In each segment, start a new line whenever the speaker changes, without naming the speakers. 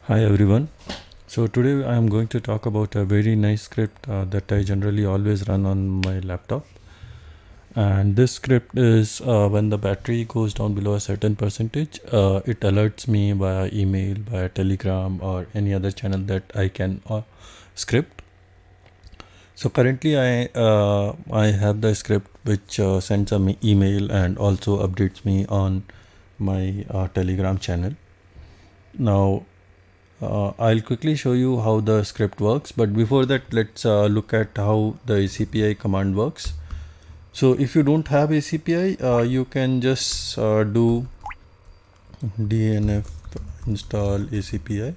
Hi everyone. So today I am going to talk about a very nice script that I generally always run on my laptop. And this script is when the battery goes down below a certain percentage, it alerts me via email, via Telegram, or any other channel that I can script. So currently I have the script which sends a email and also updates me on my Telegram channel. Now I'll quickly show you how the script works, but before that let's look at how the ACPI command works. So if you don't have ACPI, you can just do dnf install ACPI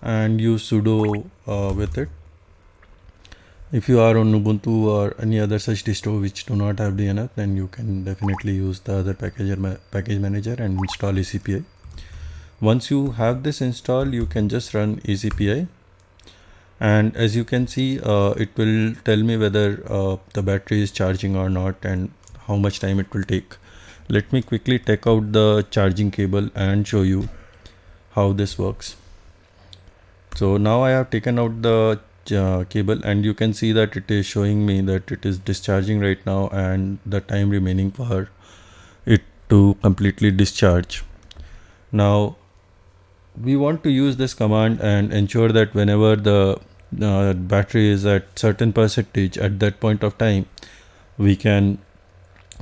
and use sudo with it. If you are on Ubuntu or any other such distro which do not have DNF, then you can definitely use the other package manager and install ACPI. Once you have this installed, you can just run ACPI, and as you can see, it will tell me whether the battery is charging or not and how much time it will take. Let me quickly take out the charging cable and show you how this works. So now I have taken out the cable, and you can see that it is showing me that it is discharging right now and the time remaining for it to completely discharge. Now we want to use this command and ensure that whenever the battery is at certain percentage at that point of time, we can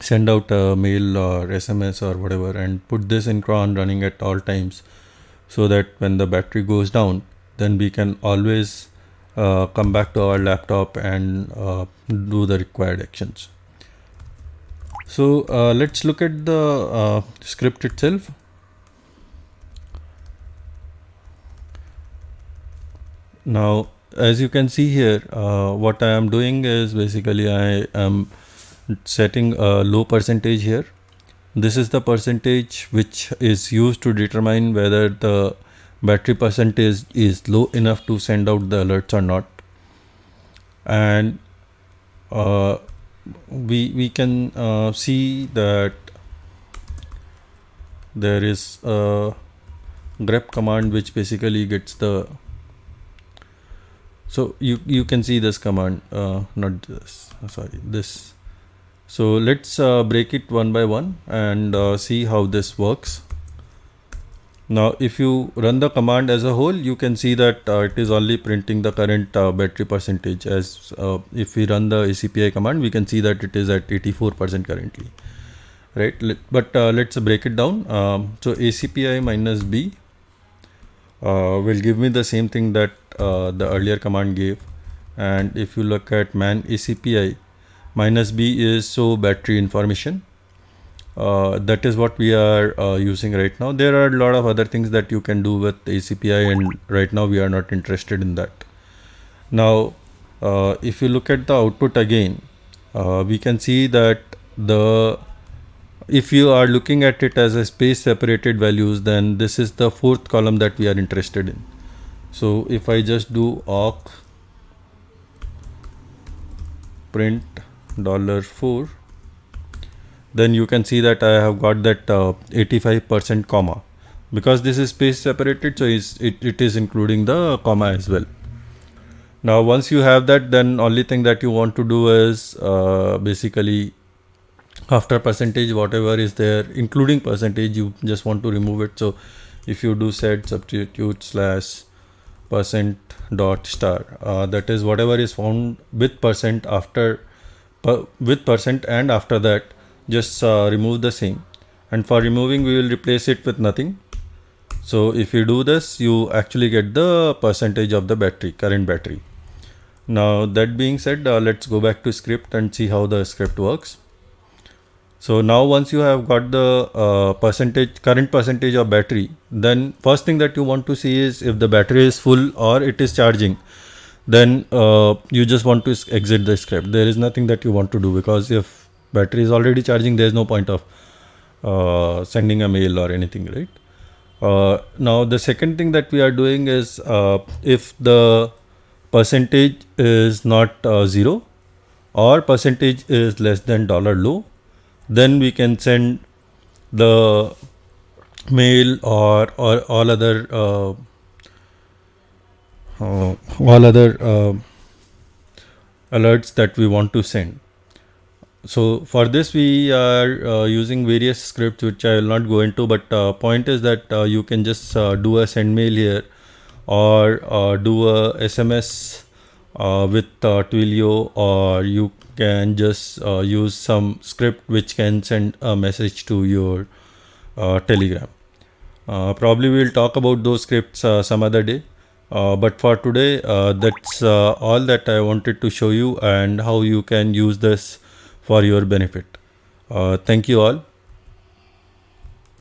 send out a mail or SMS or whatever and put this in cron running at all times, so that when the battery goes down, then we can always come back to our laptop and do the required actions. So let's look at the script itself. Now, as you can see here, what I am doing is basically I am setting a low percentage here. This is the percentage which is used to determine whether the battery percentage is low enough to send out the alerts or not. And we can see that there is a grep command which basically gets the, so you can see this command, not this, sorry, this. So let's break it one by one and see how this works. Now if you run the command as a whole, you can see that it is only printing the current battery percentage. As if we run the ACPI command, we can see that it is at 84% currently, right? But let's break it down. So ACPI minus B will give me the same thing that the earlier command gave. And if you look at man ACPI, minus B is show battery information. That is what we are using right now. There are a lot of other things that you can do with ACPI, and right now we are not interested in that. Now if you look at the output again, we can see that if you are looking at it as a space separated values, then this is the fourth column that we are interested in. So if I just do awk print $4, then you can see that I have got that 85% comma, because this is space separated, so it is including the comma as well. Now once you have that, then only thing that you want to do is basically after percentage, whatever is there including percentage, you just want to remove it. So if you do set substitute slash percent dot star, that is whatever is found with percent after with percent, and after that just remove the same. And for removing, we will replace it with nothing. So if you do this, you actually get the percentage of the battery, current battery. Now that being said, let's go back to script and see how the script works. So now once you have got the current percentage of battery, then first thing that you want to see is if the battery is full or it is charging. Then you just want to exit the script. There is nothing that you want to do, because if battery is already charging, there is no point of sending a mail or anything, right? Now the second thing that we are doing is if the percentage is not 0 or percentage is less than $low, then we can send the mail or all other all other alerts that we want to send. So for this we are using various scripts which I will not go into, but point is that you can just do a send mail here, or do a SMS with Twilio, or you can just use some script which can send a message to your Telegram. Probably we'll talk about those scripts some other day. But for today, that's all that I wanted to show you, and how you can use this for your benefit. Thank you all.